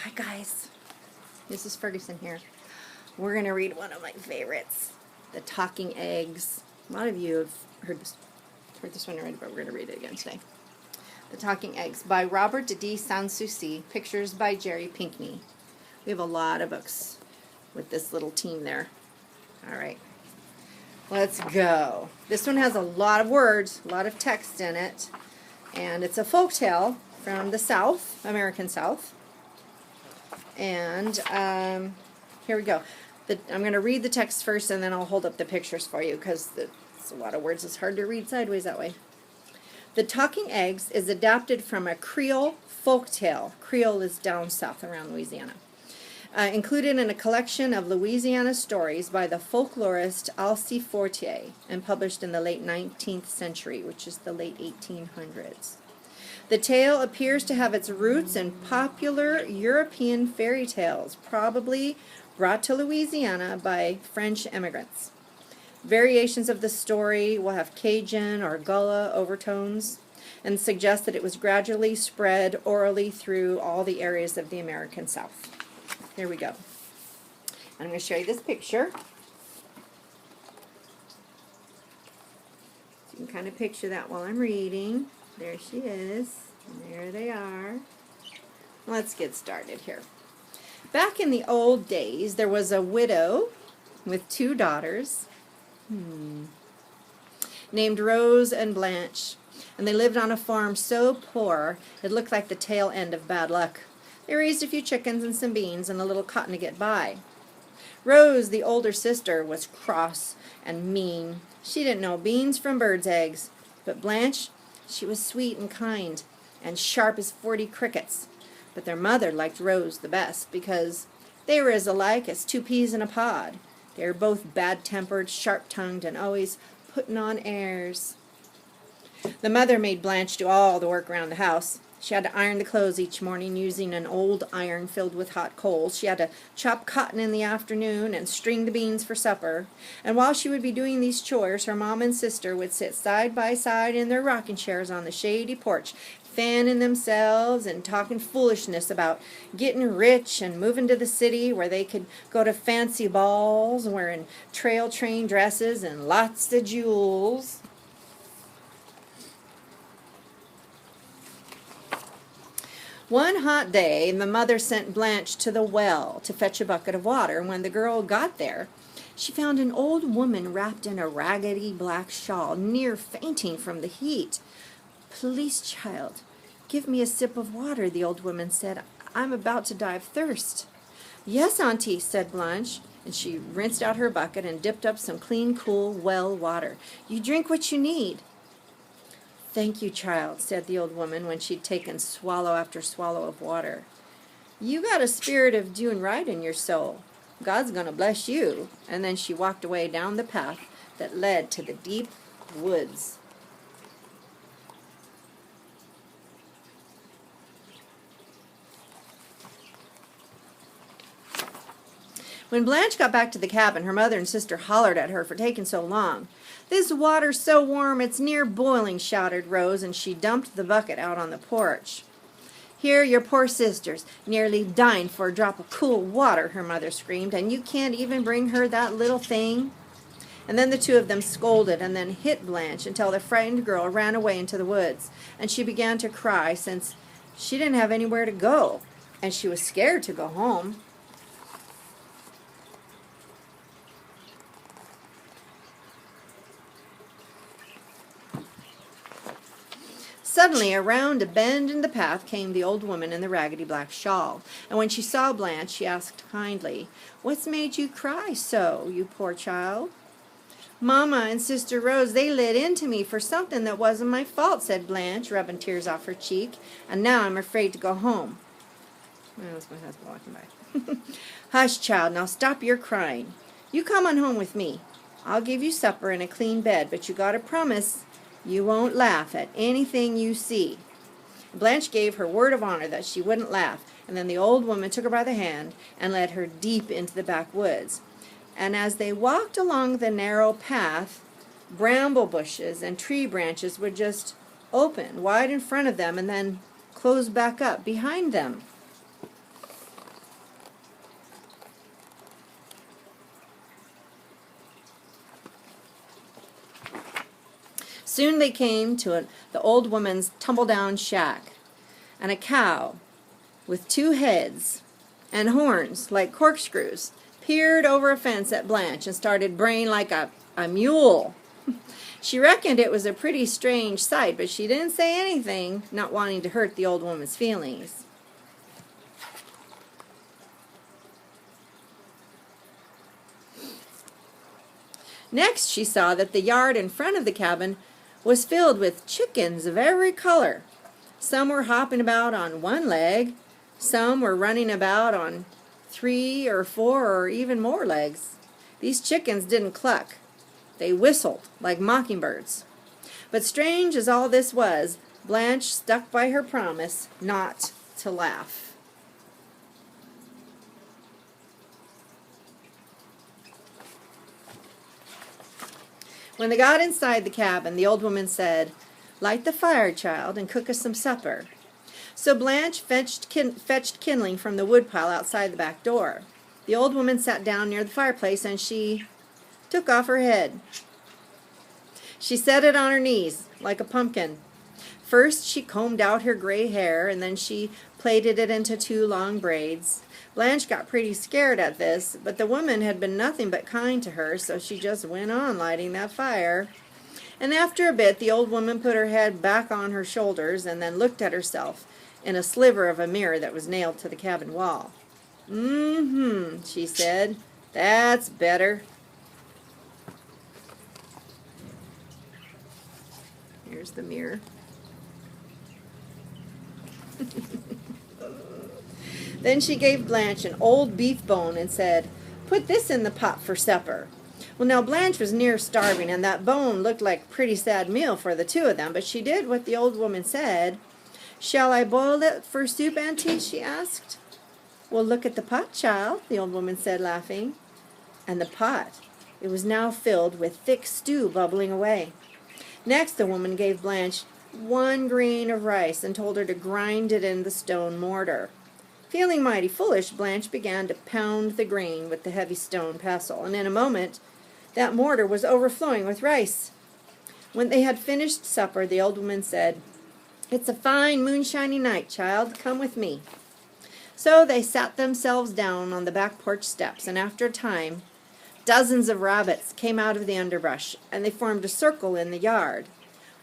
Hi guys, this is Ferguson here. We're going to read one of my favorites, The Talking Eggs. A lot of you have heard this one already, but we're going to read it again today. The Talking Eggs by Robert de Saint-Souci, pictures by Jerry Pinkney. We have a lot of books with this little team there. All right, let's go. This one has a lot of words, a lot of text in it, and it's a folktale from the South, American South. And here we go. I'm going to read the text first, and then I'll hold up the pictures for you because it's a lot of words. It's hard to read sideways that way. The Talking Eggs is adapted from a Creole folktale. Creole is down south around Louisiana. Included in a collection of Louisiana stories by the folklorist Alcée Fortier and published in the late 19th century, which is the late 1800s. The tale appears to have its roots in popular European fairy tales, probably brought to Louisiana by French immigrants. Variations of the story will have Cajun or Gullah overtones and suggest that it was gradually spread orally through all the areas of the American South. Here we go. I'm going to show you this picture. So you can kind of picture that while I'm reading. There she is, and there they are. Let's get started here. Back in the old days, there was a widow with two daughters named Rose and Blanche, and they lived on a farm so poor it looked like the tail end of bad luck. They raised a few chickens and some beans and a little cotton to get by. Rose, the older sister, was cross and mean. She didn't know beans from birds' eggs, but Blanche, she was sweet and kind and sharp as 40 crickets. But their mother liked Rose the best because they were as alike as two peas in a pod. They were both bad-tempered, sharp-tongued, and always putting on airs. The mother made Blanche do all the work around the house. She had to iron the clothes each morning using an old iron filled with hot coals. She had to chop cotton in the afternoon and string the beans for supper. And while she would be doing these chores, her mom and sister would sit side by side in their rocking chairs on the shady porch, fanning themselves and talking foolishness about getting rich and moving to the city where they could go to fancy balls, wearing trail train dresses and lots of jewels. One hot day, the mother sent Blanche to the well to fetch a bucket of water. When the girl got there, she found an old woman wrapped in a raggedy black shawl, near fainting from the heat. "Please, child, give me a sip of water," the old woman said. "I'm about to die of thirst." "Yes, Auntie," said Blanche, and she rinsed out her bucket and dipped up some clean, cool well water. "You drink what you need." "Thank you, child," said the old woman when she'd taken swallow after swallow of water. "You got a spirit of doing right in your soul. God's going to bless you." And then she walked away down the path that led to the deep woods. When Blanche got back to the cabin, her mother and sister hollered at her for taking so long. "This water's so warm it's near boiling," shouted Rose, and she dumped the bucket out on the porch. "Here, your poor sister's nearly dying for a drop of cool water," her mother screamed, "and you can't even bring her that little thing." And then the two of them scolded and then hit Blanche until the frightened girl ran away into the woods, and she began to cry since she didn't have anywhere to go, and she was scared to go home. Suddenly, around a bend in the path came the old woman in the raggedy black shawl, and when she saw Blanche, she asked kindly, "What's made you cry so, you poor child?" "Mama and Sister Rose, they lit into me for something that wasn't my fault," said Blanche, rubbing tears off her cheek, "and now I'm afraid to go home." Well, that's my husband walking by. "Hush, child, now stop your crying. You come on home with me. I'll give you supper and a clean bed, but you gotta promise you won't laugh at anything you see." Blanche gave her word of honor that she wouldn't laugh, and then the old woman took her by the hand and led her deep into the backwoods. And as they walked along the narrow path, bramble bushes and tree branches would just open wide in front of them and then close back up behind them. Soon they came to the old woman's tumble-down shack, and a cow with 2 heads and horns like corkscrews peered over a fence at Blanche and started braying like a mule. She reckoned it was a pretty strange sight, but she didn't say anything, not wanting to hurt the old woman's feelings. Next, she saw that the yard in front of the cabin was filled with chickens of every color. Some were hopping about on 1 leg, some were running about on 3 or 4 or even more legs. These chickens didn't cluck. They whistled like mockingbirds. But strange as all this was, Blanche stuck by her promise not to laugh. When they got inside the cabin, the old woman said, "Light the fire, child, and cook us some supper." So Blanche fetched kindling from the woodpile outside the back door. The old woman sat down near the fireplace, and she took off her head. She set it on her knees like a pumpkin. First she combed out her gray hair, and then she plaited it into 2 long braids. Blanche got pretty scared at this, but the woman had been nothing but kind to her, so she just went on lighting that fire. And after a bit, the old woman put her head back on her shoulders and then looked at herself in a sliver of a mirror that was nailed to the cabin wall. "Mm-hmm," she said. "That's better." Here's the mirror. Then she gave Blanche an old beef bone and said, "Put this in the pot for supper." Well, now Blanche was near starving, and that bone looked like a pretty sad meal for the 2 of them, but she did what the old woman said. "Shall I boil it for soup, Auntie?" she asked. "Well, look at the pot, child," the old woman said, laughing. And the pot, it was now filled with thick stew bubbling away. Next the woman gave Blanche 1 grain of rice and told her to grind it in the stone mortar. Feeling mighty foolish, Blanche began to pound the grain with the heavy stone pestle, and in a moment that mortar was overflowing with rice. When they had finished supper, the old woman said, "It's a fine moonshiny night, child. Come with me." So they sat themselves down on the back porch steps, and after a time, dozens of rabbits came out of the underbrush, and they formed a circle in the yard.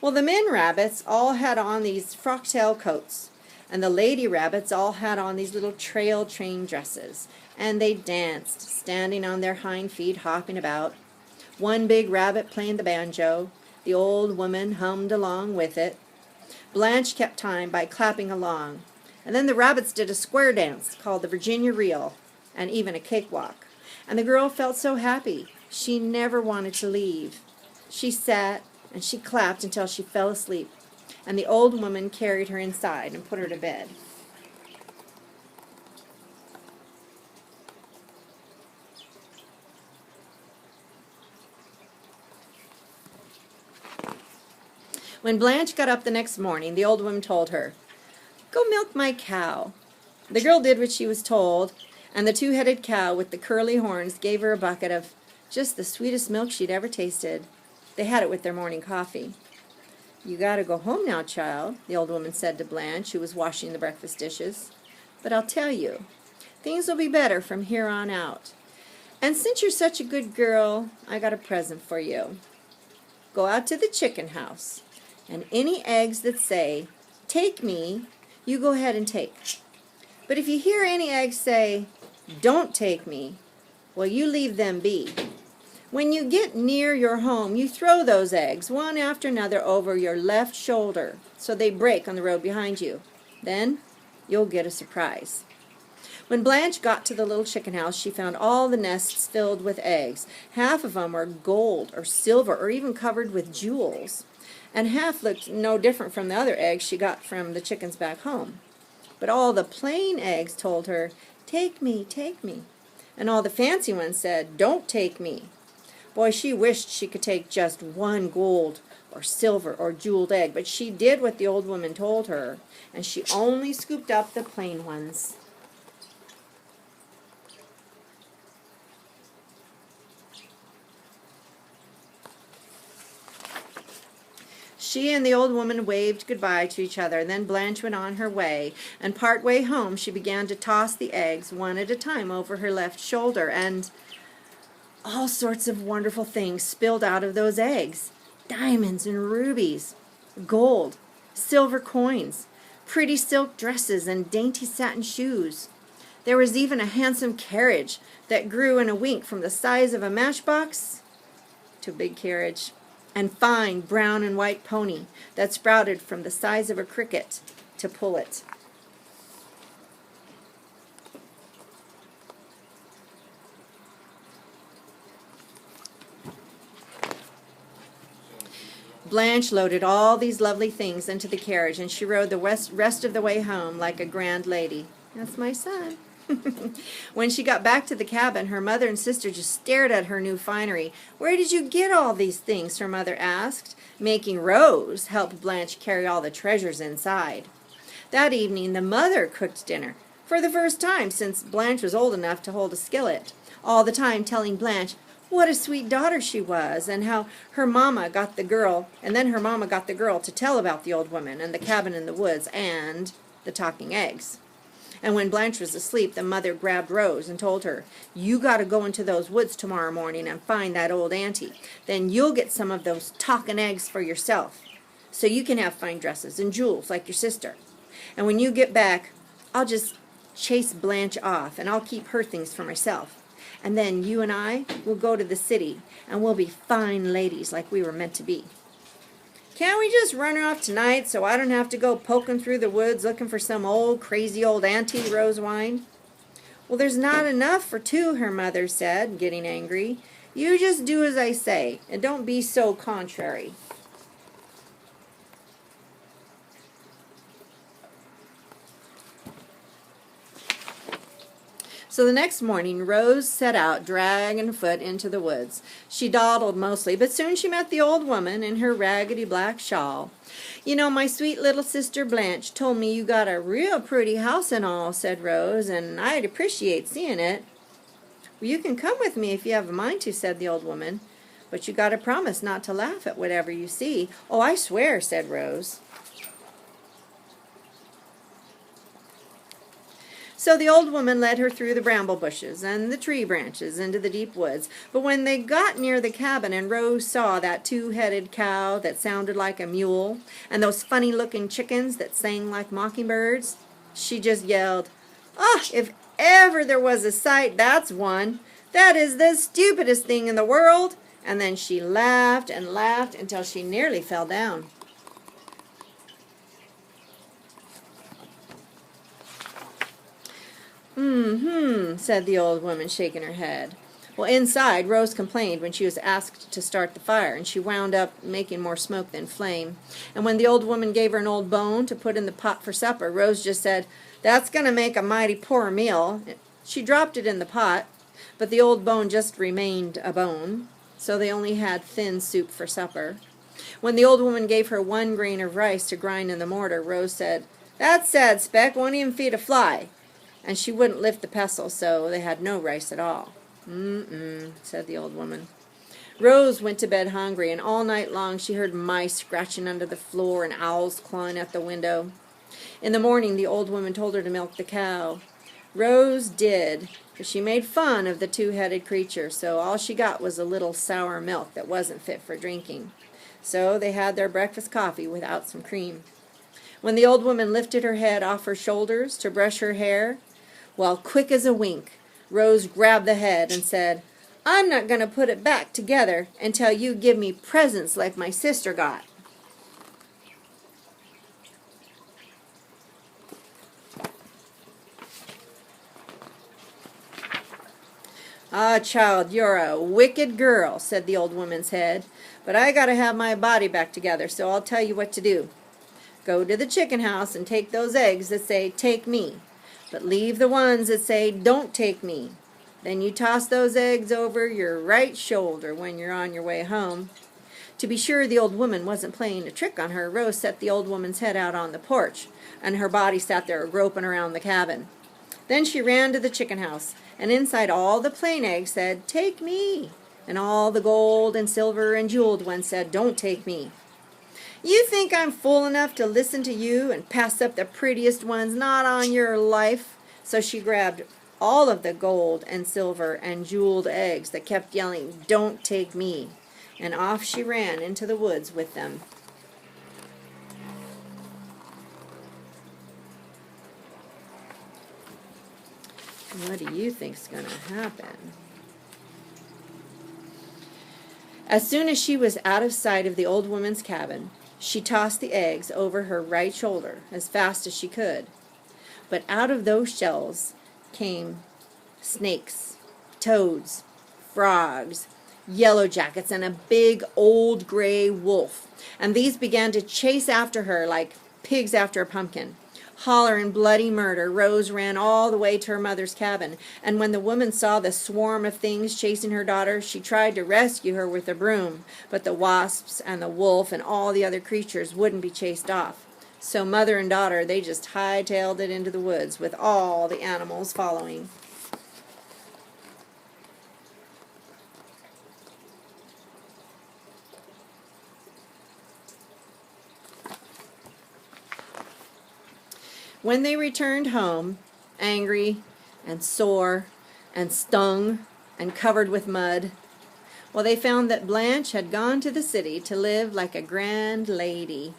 Well, the men rabbits all had on these frock-tail coats, and the lady rabbits all had on these little trail train dresses, and they danced, standing on their hind feet, hopping about. One big rabbit playing the banjo. The old woman hummed along with it. Blanche kept time by clapping along, and then the rabbits did a square dance called the Virginia Reel, and even a cakewalk. And the girl felt so happy, she never wanted to leave. She sat and she clapped until she fell asleep, and the old woman carried her inside and put her to bed. When Blanche got up the next morning, the old woman told her, "Go milk my cow." The girl did what she was told, and the 2-headed cow with the curly horns gave her a bucket of just the sweetest milk she'd ever tasted. They had it with their morning coffee. "You got to go home now, child," the old woman said to Blanche, who was washing the breakfast dishes. "But I'll tell you, things will be better from here on out. And since you're such a good girl, I got a present for you. Go out to the chicken house, and any eggs that say, 'Take me,' you go ahead and take. But if you hear any eggs say, 'Don't take me,' well, you leave them be. When you get near your home, you throw those eggs, one after another, over your left shoulder, so they break on the road behind you. Then you'll get a surprise." When Blanche got to the little chicken house, she found all the nests filled with eggs. Half of them were gold or silver or even covered with jewels, and half looked no different from the other eggs she got from the chickens back home. But all the plain eggs told her, "Take me, take me," and all the fancy ones said, "Don't take me." Boy, she wished she could take just 1 gold or silver or jeweled egg, but she did what the old woman told her, and she only scooped up the plain ones. She and the old woman waved goodbye to each other. Then Blanche went on her way, and part way home she began to toss the eggs one at a time over her left shoulder, and all sorts of wonderful things spilled out of those eggs. Diamonds and rubies, gold, silver coins, pretty silk dresses, and dainty satin shoes. There was even a handsome carriage that grew in a wink from the size of a matchbox to a big carriage, and fine brown and white pony that sprouted from the size of a cricket to pull it. Blanche loaded all these lovely things into the carriage, and she rode the rest of the way home like a grand lady. That's my son. When she got back to the cabin, her mother and sister just stared at her new finery. "Where did you get all these things?" her mother asked, making Rose help Blanche carry all the treasures inside. That evening, the mother cooked dinner, for the first time since Blanche was old enough to hold a skillet, all the time telling Blanche what a sweet daughter she was, and how her mama got the girl, and then her mama got the girl to tell about the old woman and the cabin in the woods and the talking eggs. And when Blanche was asleep, the mother grabbed Rose and told her, "You got to go into those woods tomorrow morning and find that old auntie. Then you'll get some of those talking eggs for yourself, so you can have fine dresses and jewels like your sister. And when you get back, I'll just chase Blanche off, and I'll keep her things for myself. And then you and I will go to the city, and we'll be fine ladies like we were meant to be." "Can't we just run her off tonight so I don't have to go poking through the woods looking for some crazy old auntie?" Rose whined. "Well, there's not enough for two," her mother said, getting angry. "You just do as I say, and don't be so contrary." So the next morning, Rose set out, dragging her foot into the woods. She dawdled mostly, but soon she met the old woman in her raggedy black shawl. "You know, my sweet little sister Blanche told me you got a real pretty house and all," said Rose, "and I'd appreciate seeing it." "Well, you can come with me if you have a mind to," said the old woman, "but you got to promise not to laugh at whatever you see." "Oh, I swear," said Rose. So the old woman led her through the bramble bushes and the tree branches into the deep woods. But when they got near the cabin and Rose saw that two-headed cow that sounded like a mule and those funny-looking chickens that sang like mockingbirds, she just yelled, "Ah, if ever there was a sight, that's one. That is the stupidest thing in the world." And then she laughed and laughed until she nearly fell down. Said the old woman, shaking her head. Well, inside, Rose complained when she was asked to start the fire, and she wound up making more smoke than flame. And when the old woman gave her an old bone to put in the pot for supper, Rose just said, "That's going to make a mighty poor meal." She dropped it in the pot, but the old bone just remained a bone, so they only had thin soup for supper. When the old woman gave her 1 grain of rice to grind in the mortar, Rose said, "That sad speck won't even feed a fly." And she wouldn't lift the pestle, so they had no rice at all. Said the old woman. Rose went to bed hungry, and all night long she heard mice scratching under the floor and owls clawing at the window. In the morning, the old woman told her to milk the cow. Rose did, but she made fun of the two-headed creature, so all she got was a little sour milk that wasn't fit for drinking. So they had their breakfast coffee without some cream. When the old woman lifted her head off her shoulders to brush her hair, well, quick as a wink, Rose grabbed the head and said, "I'm not going to put it back together until you give me presents like my sister got." "Ah, child, you're a wicked girl," said the old woman's head, "but I got to have my body back together, so I'll tell you what to do. Go to the chicken house and take those eggs that say, 'Take me,' but leave the ones that say, 'Don't take me.' Then you toss those eggs over your right shoulder when you're on your way home." To be sure the old woman wasn't playing a trick on her, Rose set the old woman's head out on the porch, and her body sat there groping around the cabin. Then she ran to the chicken house, and inside all the plain eggs said, "Take me," and all the gold and silver and jeweled ones said, "Don't take me." You think I'm fool enough to listen to you and pass up the prettiest ones not on your life? So she grabbed all of the gold and silver and jeweled eggs that kept yelling, "Don't take me." And off she ran into the woods with them. What do you think's going to happen? As soon as she was out of sight of the old woman's cabin, she tossed the eggs over her right shoulder as fast as she could. But out of those shells came snakes, toads, frogs, yellow jackets, and a big old gray wolf. And these began to chase after her like pigs after a pumpkin. Holler and bloody murder. Rose ran all the way to her mother's cabin, and when the woman saw the swarm of things chasing her daughter, she tried to rescue her with a broom, but the wasps and the wolf and all the other creatures wouldn't be chased off. So mother and daughter, they just hightailed it into the woods with all the animals following. When they returned home, angry and sore and stung and covered with mud, well, they found that Blanche had gone to the city to live like a grand lady,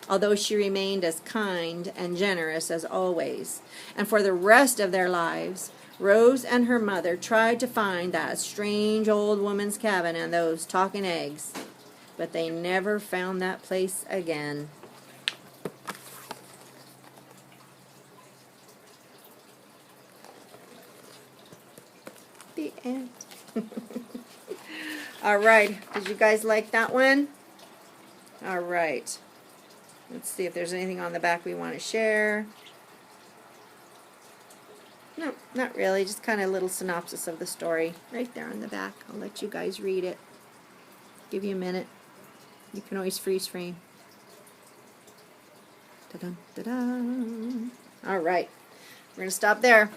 although she remained as kind and generous as always. And for the rest of their lives, Rose and her mother tried to find that strange old woman's cabin and those talking eggs, but they never found that place again. The end. All right. Did you guys like that one? All right. Let's see if there's anything on the back we want to share. No, not really. Just kind of a little synopsis of the story right there on the back. I'll let you guys read it. Give you a minute. You can always freeze frame. Ta-dun, ta-dun. All right. We're going to stop there.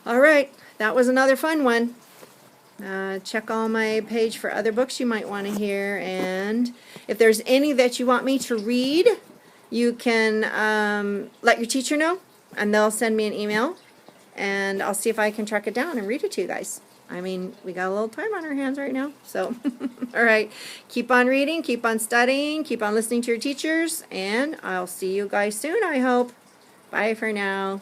All right. That was another fun one. Check on my page for other books you might want to hear. And if there's any that you want me to read, you can let your teacher know, and they'll send me an email. And I'll see if I can track it down and read it to you guys. I mean, we got a little time on our hands right now. So, all right. Keep on reading, keep on studying, keep on listening to your teachers. And I'll see you guys soon, I hope. Bye for now.